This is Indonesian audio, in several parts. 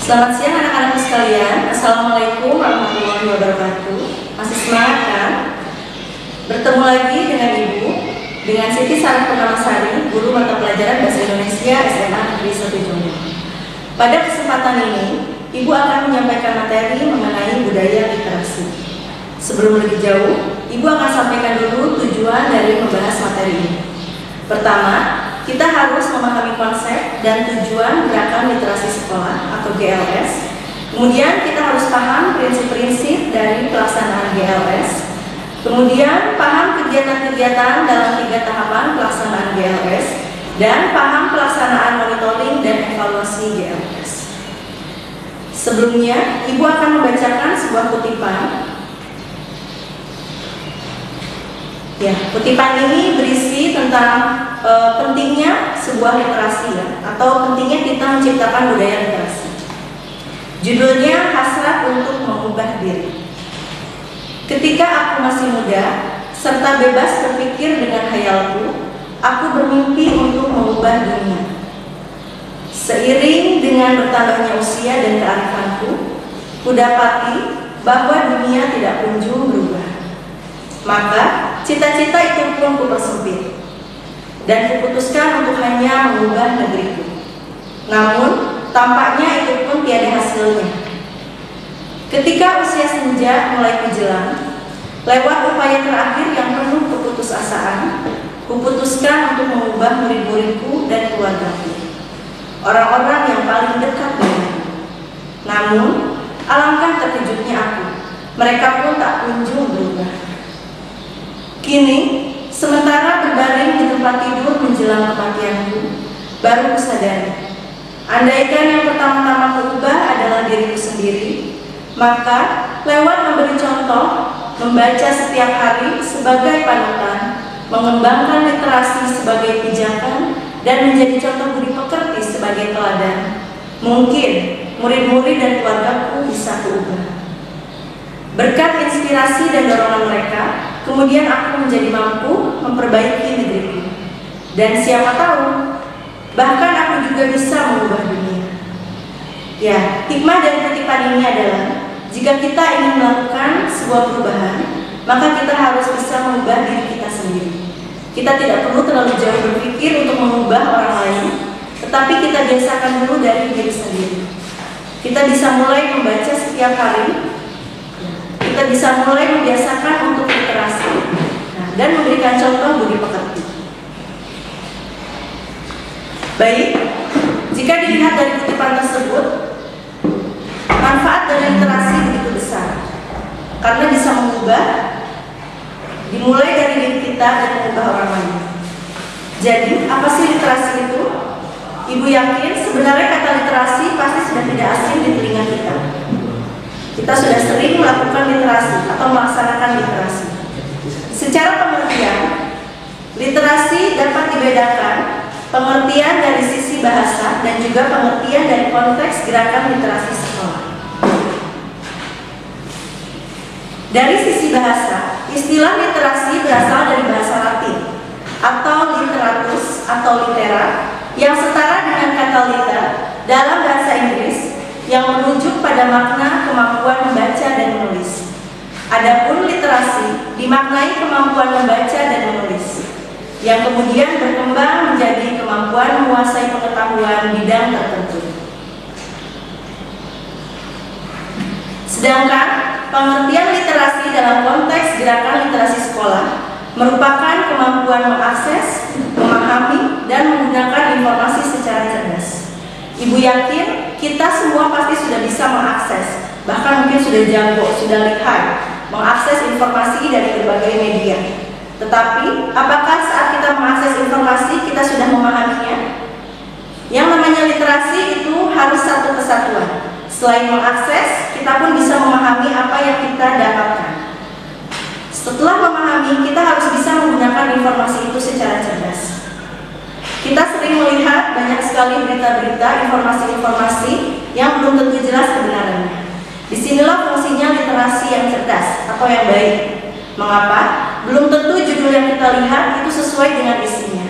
Selamat siang anak-anakku sekalian. Assalamualaikum warahmatullahi wabarakatuh. Masih semangat kan? Bertemu lagi dengan Ibu, dengan Siti Sarah Purnamasari, guru mata pelajaran Bahasa Indonesia SMA Negeri 1 Jombo. Pada kesempatan ini, Ibu akan menyampaikan materi mengenai budaya literasi. Sebelum lebih jauh, Ibu akan sampaikan dulu tujuan dari membahas materi ini. Pertama, kita harus memahami konsep dan tujuan gerakan literasi sekolah atau GLS. Kemudian kita harus paham prinsip-prinsip dari pelaksanaan GLS. Kemudian paham kegiatan-kegiatan dalam 3 tahapan pelaksanaan GLS dan paham pelaksanaan monitoring dan evaluasi GLS. Sebelumnya, Ibu akan membacakan sebuah kutipan. Ya, kutipan ini berisi tentang pentingnya sebuah literasi atau pentingnya kita menciptakan budaya literasi. Judulnya Hasrat untuk Mengubah Diri. Ketika aku masih muda serta bebas berpikir dengan khayalku, aku bermimpi untuk mengubah dunia. Seiring dengan bertambahnya usia dan kearifanku, kudapati bahwa dunia tidak kunjung berubah. Maka cita-cita itu pun kupersempit dan kuputuskan untuk hanya mengubah negeriku. Namun tampaknya itu pun tiada hasilnya. Ketika usia senja mulai menjelang, lewat upaya terakhir yang penuh keputusasaan, kuputuskan untuk mengubah murid-muridku dan keluargaku, orang-orang yang paling dekat denganku. Namun alangkah terkejutnya aku, mereka pun tak kunjung berubah. Kini, sementara berbaring di tempat tidur menjelang kematianku, baru kusadari, andaikan yang pertama-tama kuubah adalah diriku sendiri, maka lewat memberi contoh, membaca setiap hari sebagai panutan, mengembangkan literasi sebagai pijakan, dan menjadi contoh budi pekerti sebagai teladan, mungkin murid-murid dan keluargaku bisa kuubah. Berkat inspirasi dan dorongan mereka, kemudian aku menjadi mampu memperbaiki negeriku. Dan siapa tahu, bahkan aku juga bisa mengubah dunia. Ya, hikmah dari kutipan ini adalah, jika kita ingin melakukan sebuah perubahan, maka kita harus bisa mengubah diri kita sendiri. Kita tidak perlu terlalu jauh berpikir untuk mengubah orang lain, tetapi kita biasakan dulu dari diri sendiri. Kita bisa mulai membaca setiap hari. Kita bisa mulai membiasakan untuk literasi dan memberikan contoh budi pekerti. Baik, jika dilihat dari kutipan tersebut, manfaat dari literasi begitu besar karena bisa mengubah, dimulai dari diri kita dan mengubah orang lain. Jadi, apa sih literasi itu? Ibu yakin sebenarnya kata literasi pasti sudah tidak asing di telinga kita. Kita sudah sering melakukan literasi atau melaksanakan literasi. Secara pengertian, literasi dapat dibedakan pengertian dari sisi bahasa dan juga pengertian dari konteks gerakan literasi sekolah. Dari sisi bahasa, istilah literasi berasal dari bahasa Latin atau literatus atau litera yang setara dengan kata liter dalam bahasa Inggris, yang merujuk pada makna kemampuan membaca dan menulis. Adapun literasi dimaknai kemampuan membaca dan menulis, yang kemudian berkembang menjadi kemampuan menguasai pengetahuan bidang tertentu. Sedangkan pengertian literasi dalam konteks gerakan literasi sekolah merupakan kemampuan mengakses, memahami, dan menggunakan informasi secara cerdas. Ibu yakin kita semua pasti sudah bisa mengakses, bahkan mungkin sudah jago, sudah lihai mengakses informasi dari berbagai media. Tetapi, apakah saat kita mengakses informasi kita sudah memahaminya? Yang namanya literasi itu harus satu kesatuan. Selain mengakses, kita pun bisa memahami apa yang kita dapatkan. Setelah memahami, kita harus bisa menggunakan informasi itu secara cerdas. Kita sering melihat banyak sekali berita-berita, informasi-informasi yang belum tentu jelas kebenarannya. Disinilah fungsinya literasi yang cerdas atau yang baik. Mengapa? Belum tentu judul yang kita lihat itu sesuai dengan isinya.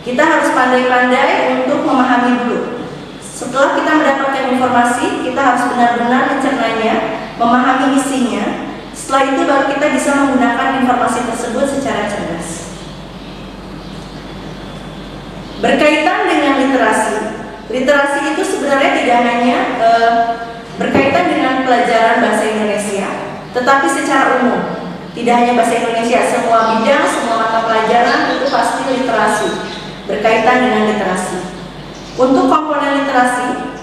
Kita harus pandai-pandai untuk memahami dulu. Setelah kita mendapatkan informasi, kita harus benar-benar mencernanya, memahami isinya. Setelah itu baru kita bisa menggunakan informasi tersebut secara cerdas. Berkaitan dengan literasi, literasi itu sebenarnya tidak hanya berkaitan dengan pelajaran bahasa Indonesia, tetapi secara umum. Tidak hanya bahasa Indonesia, semua bidang, semua mata pelajaran itu pasti literasi, berkaitan dengan literasi. Untuk komponen literasi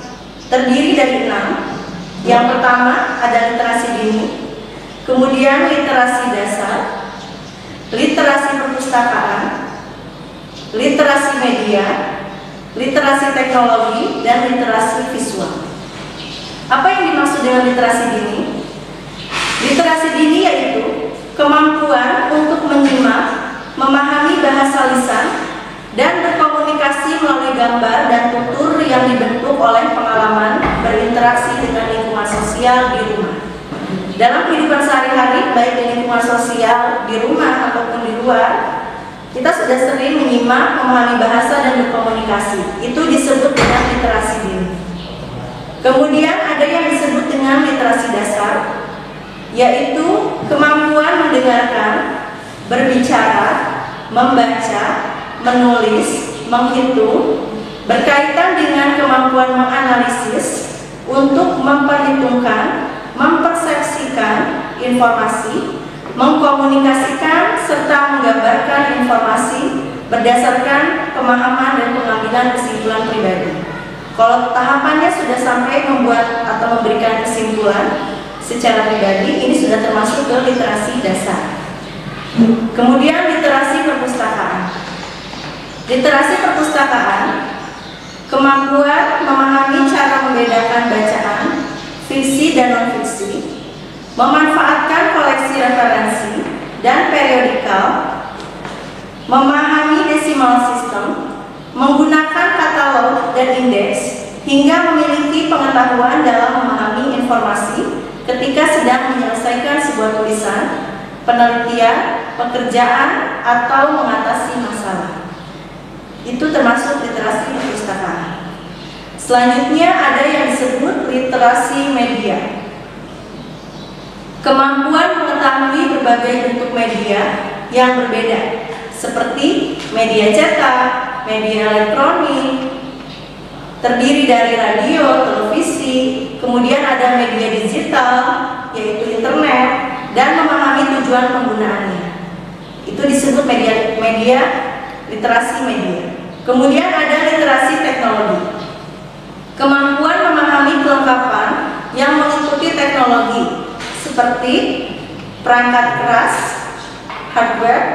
terdiri dari 6. Yang pertama ada literasi dini, kemudian literasi dasar, literasi perpustakaan, literasi media, literasi teknologi, dan literasi visual. Apa yang dimaksud dengan literasi dini? Literasi dini yaitu kemampuan untuk menyimak, memahami bahasa lisan, dan berkomunikasi melalui gambar dan tutur yang dibentuk oleh pengalaman berinteraksi dengan lingkungan sosial di rumah. Dalam kehidupan sehari-hari, baik di lingkungan sosial di rumah ataupun di luar, kita sudah sering menyimak, memahami bahasa, dan berkomunikasi. Itu disebut dengan literasi dini. Kemudian ada yang disebut dengan literasi dasar, yaitu kemampuan mendengarkan, berbicara, membaca, menulis, menghitung, berkaitan dengan kemampuan menganalisis untuk memperhitungkan, mempersepsikan informasi, mengkomunikasikan, serta menggambarkan informasi berdasarkan pemahaman dan pengambilan kesimpulan pribadi. Kalau tahapannya sudah sampai membuat atau memberikan kesimpulan secara pribadi, ini sudah termasuk ke literasi dasar. Kemudian literasi perpustakaan. Literasi perpustakaan, kemampuan memahami cara membedakan bacaan, fiksi dan non-fiksi, memanfaatkan koleksi referensi dan periodikal, memahami decimal system, menggunakan katalog dan indeks, hingga memiliki pengetahuan dalam memahami informasi ketika sedang menyelesaikan sebuah tulisan, penelitian, pekerjaan, atau mengatasi masalah. Itu termasuk literasi perpustakaan. Selanjutnya ada yang disebut literasi media. Kemampuan mengetahui berbagai bentuk media yang berbeda, seperti media cetak, media elektronik, terdiri dari radio, televisi, kemudian ada media digital, yaitu internet, dan memahami tujuan penggunaannya. Itu disebut media literasi media. Kemudian ada literasi teknologi. Kemampuan memahami kelengkapan yang mengikuti teknologi, seperti perangkat keras, hardware,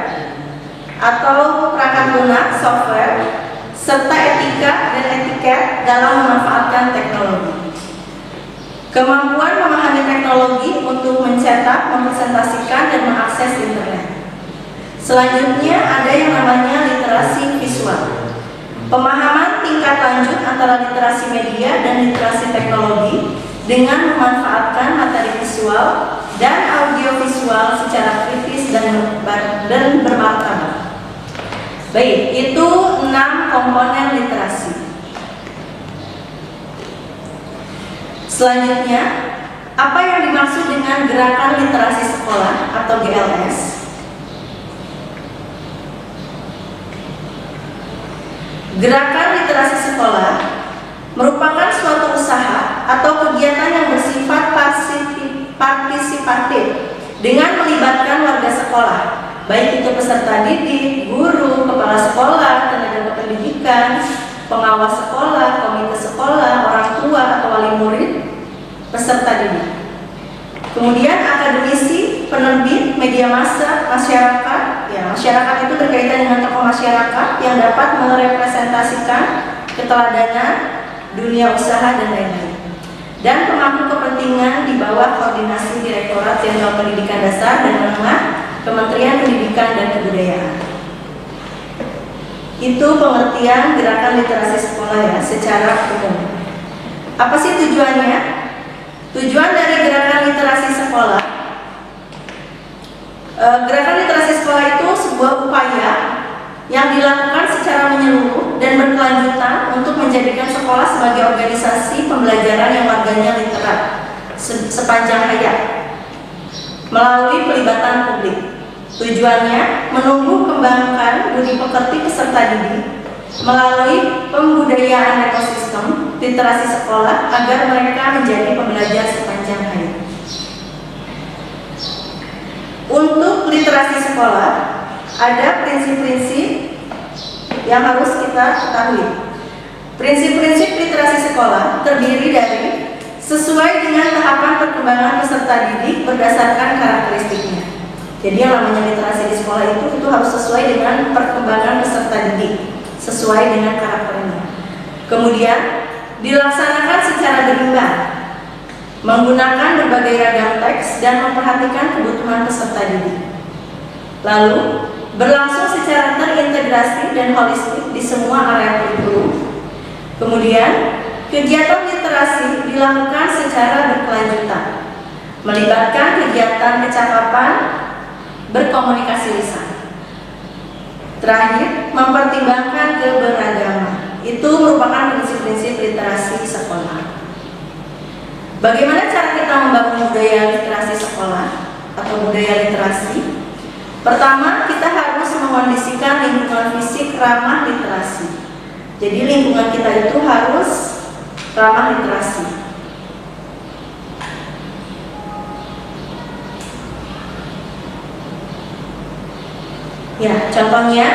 atau perangkat lunak, software, serta etika dan etiket dalam memanfaatkan teknologi. Kemampuan memahami teknologi untuk mencetak, mempresentasikan, dan mengakses internet. Selanjutnya ada yang namanya literasi visual. Pemahaman tingkat lanjut antara literasi media dan literasi teknologi dengan memanfaatkan materi visual dan audiovisual secara kritis dan bermartabat. Baik, itu 6 komponen literasi. Selanjutnya, apa yang dimaksud dengan gerakan literasi sekolah atau GLS? Gerakan literasi sekolah merupakan suatu usaha atau kegiatan yang bersifat partisipatif dengan melibatkan warga sekolah, baik itu peserta didik, guru, kepala sekolah, tenaga pendidikan, pengawas sekolah, komite sekolah, orang tua atau wali murid, peserta didik. Kemudian akademisi, penerbit, media massa, masyarakat. Ya, masyarakat itu berkaitan dengan tokoh masyarakat yang dapat merepresentasikan keteladanan, dunia usaha, dan lain-lain. Dan pemangku kepentingan di bawah koordinasi Direktorat Jenderal Pendidikan Dasar dan Menengah, Kementerian Pendidikan dan Kebudayaan. Itu pengertian gerakan literasi sekolah ya, secara umum. Apa sih tujuannya? Tujuan dari gerakan literasi sekolah, gerakan literasi sekolah itu sebuah upaya yang dilakukan secara menyeluruh dan berkelanjutan untuk menjadikan sekolah sebagai organisasi pembelajaran pembelajaran yang warganya literat sepanjang hayat melalui pelibatan publik. Tujuannya menumbuh kembangkan budi pekerti peserta didik melalui pembudayaan ekosistem literasi sekolah agar mereka menjadi pembelajar sepanjang hayat. Untuk literasi sekolah ada prinsip-prinsip yang harus kita ketahui. Prinsip-prinsip literasi sekolah terdiri dari sesuai dengan tahapan perkembangan peserta didik berdasarkan karakteristiknya. Jadi yang namanya literasi di sekolah itu harus sesuai dengan perkembangan peserta didik, sesuai dengan karakternya. Kemudian dilaksanakan secara berimbang, menggunakan berbagai ragam teks dan memperhatikan kebutuhan peserta didik. Lalu berlangsung secara terintegrasi dan holistik di semua area kurikulum. Kemudian kegiatan literasi dilakukan secara berkelanjutan, melibatkan kegiatan kecakapan, berkomunikasi lisan. Terakhir, mempertimbangkan keberagaman. Itu merupakan prinsip-prinsip literasi sekolah. Bagaimana cara kita membangun budaya literasi sekolah atau budaya literasi? Pertama, kita harus mengondisikan lingkungan fisik ramah literasi. Jadi lingkungan kita itu harus ramah literasi. Ya, contohnya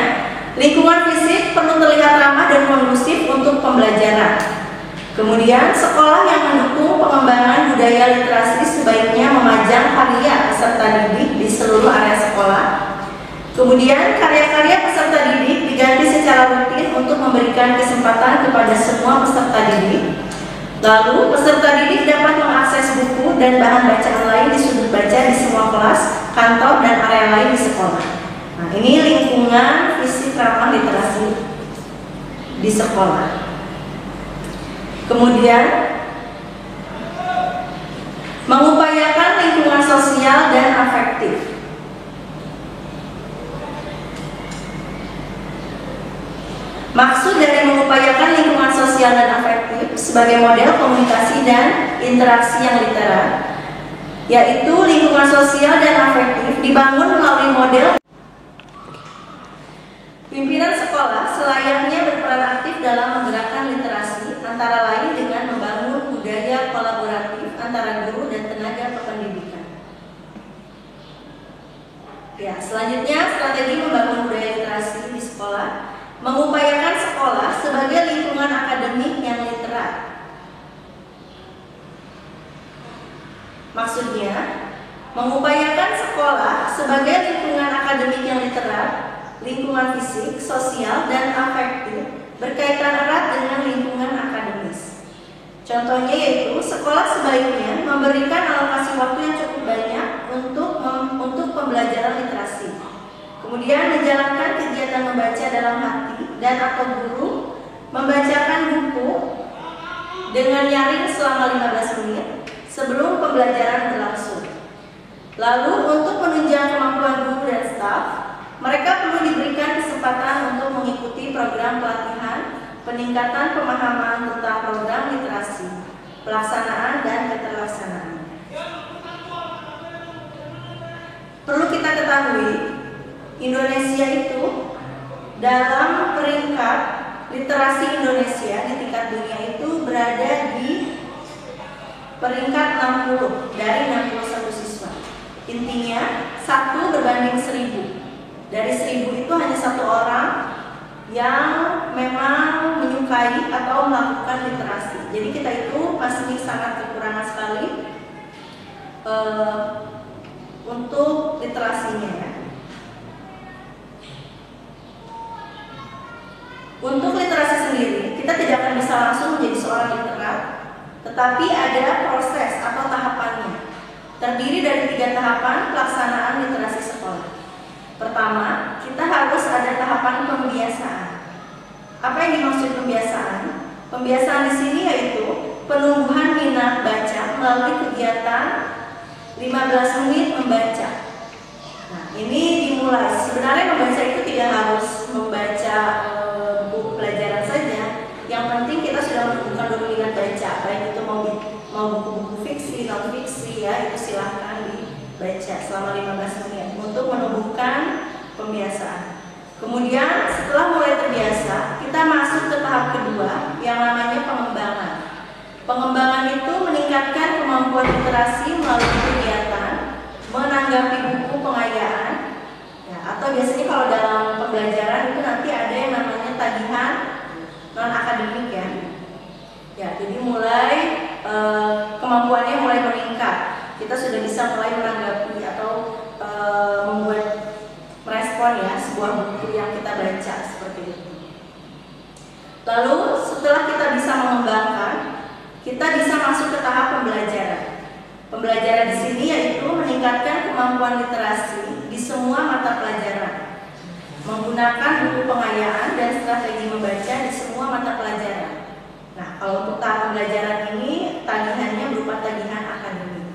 lingkungan fisik perlu terlihat ramah dan kondusif untuk pembelajaran. Kemudian sekolah yang mendukung pengembangan budaya literasi sebaiknya memajang karya peserta didik di seluruh area sekolah. Kemudian karya-karya peserta didik diganti secara rutin untuk memberikan kesempatan kepada semua peserta didik. Lalu peserta didik dapat mengakses buku dan bahan bacaan lain di sudut baca di semua kelas, kantor, dan area lain di sekolah. Nah, ini lingkungan fisik ramah literasi di sekolah. Kemudian mengupayakan lingkungan sosial dan afektif. Maksud dari mengupayakan lingkungan sosial dan afektif sebagai model komunikasi dan interaksi yang literat, yaitu lingkungan sosial dan afektif dibangun melalui model. Pimpinan sekolah selayaknya berperan aktif dalam menggerakkan literasi, antara lain dengan membangun budaya kolaboratif antara guru dan tenaga kependidikan. Ya, selanjutnya strategi membangun budaya literasi di sekolah, mengupayakan sekolah sebagai lingkungan akademik yang literat. Maksudnya, mengupayakan sekolah sebagai lingkungan akademik yang literat, lingkungan fisik, sosial, dan afektif berkaitan erat dengan lingkungan akademis. Contohnya yaitu sekolah sebaiknya memberikan alokasi waktu yang cukup banyak untuk pembelajaran literasi. Kemudian menjalankan kegiatan membaca dalam hati dan atau guru membacakan buku dengan nyaring selama 15 menit sebelum pembelajaran berlangsung. Lalu untuk menunjang kemampuan guru dan staf, mereka perlu diberikan kesempatan untuk mengikuti program pelatihan, peningkatan pemahaman tentang program literasi, pelaksanaan dan keterlaksanaan. Perlu kita ketahui, Indonesia itu dalam peringkat literasi Indonesia di tingkat dunia itu berada di peringkat 60 dari 61 siswa. Intinya 1 berbanding 1000. Dari 1000 itu hanya 1 orang yang memang menyukai atau melakukan literasi. Jadi kita itu masih sangat kekurangan sekali untuk literasinya ya. Untuk literasi sendiri, kita tidak akan bisa langsung menjadi seorang literat, tetapi ada proses atau tahapannya. Terdiri dari 3 tahapan pelaksanaan literasi sekolah. Pertama, kita harus ada tahapan pembiasaan. Apa yang dimaksud pembiasaan? Pembiasaan di sini yaitu penumbuhan minat baca melalui kegiatan 15 menit membaca. Nah, ini dimulai. Sebenarnya membaca itu tidak harus membaca buku pelajaran saja. Yang penting kita sudah menumbuhkan minat baca, baik itu selama 15 menit untuk menumbuhkan pembiasaan. Kemudian setelah mulai terbiasa, kita masuk ke tahap kedua yang namanya pengembangan. Pengembangan itu meningkatkan kemampuan literasi melalui kegiatan, menanggapi buku pengayaan, ya, atau biasanya kalau dalam pembelajaran itu nanti ada yang namanya tagihan non-akademik ya. Ya, jadi mulai kemampuannya mulai meningkat. Kita sudah bisa mulai menanggapi atau membuat merespon ya sebuah buku yang kita baca seperti itu. Lalu setelah kita bisa mengembangkan, kita bisa masuk ke tahap pembelajaran. Pembelajaran di sini yaitu meningkatkan kemampuan literasi di semua mata pelajaran, menggunakan buku pengayaan dan strategi membaca di semua mata pelajaran. Nah, kalau untuk tahap pembelajaran ini tagihannya berupa tagihan akademik.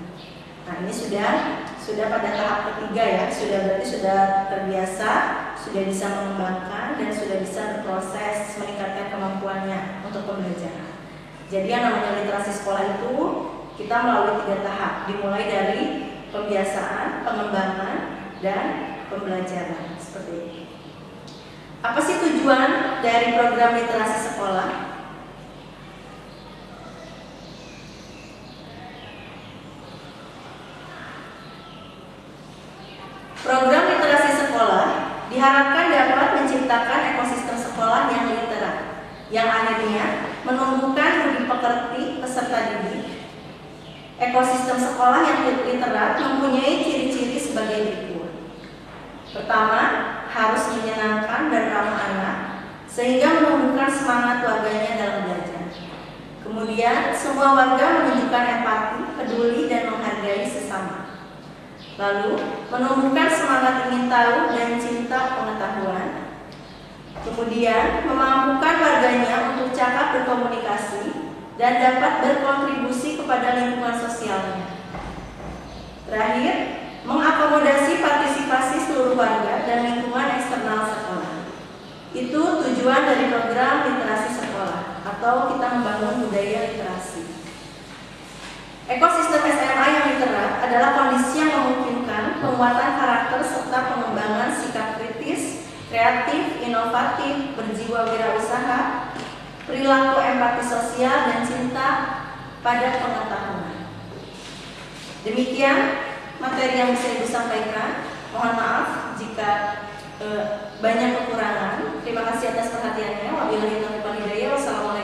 Nah, ini sudah pada tahap ketiga ya, berarti sudah terbiasa, sudah bisa mengembangkan dan sudah bisa berproses meningkatkan kemampuannya untuk pembelajaran. Jadi yang namanya literasi sekolah itu kita melalui 3 tahap, dimulai dari pembiasaan, pengembangan, dan pembelajaran seperti ini. Apa sih tujuan dari program literasi sekolah? Program literasi sekolah diharapkan dapat menciptakan ekosistem sekolah yang literat, yang akhirnya menumbuhkan budi pekerti peserta didik. Ekosistem sekolah yang literat mempunyai ciri-ciri sebagai berikut. Pertama, harus menyenangkan dan ramah anak, sehingga menumbuhkan semangat warganya dalam belajar. Kemudian, semua warga menunjukkan empati, peduli, dan menghargai sesama. Lalu, menumbuhkan semangat ingin tahu dan cinta pengetahuan. Kemudian, memampukan warganya untuk cakap berkomunikasi dan dapat berkontribusi kepada lingkungan sosialnya. Terakhir, mengakomodasi partisipasi seluruh warga dan lingkungan eksternal sekolah. Itu tujuan dari program literasi sekolah, atau kita membangun budaya literasi. Ekosistem SMA yang literat adalah kondisi yang memungkinkan penguatan karakter serta pengembangan sikap kritis, kreatif, inovatif, berjiwa wirausaha, perilaku empati sosial, dan cinta pada pengetahuan. Demikian materi yang bisa Ibu sampaikan. Mohon maaf jika banyak kekurangan. Terima kasih atas perhatiannya. Wabillahi taufiq wal hidayah. Wassalamualaikum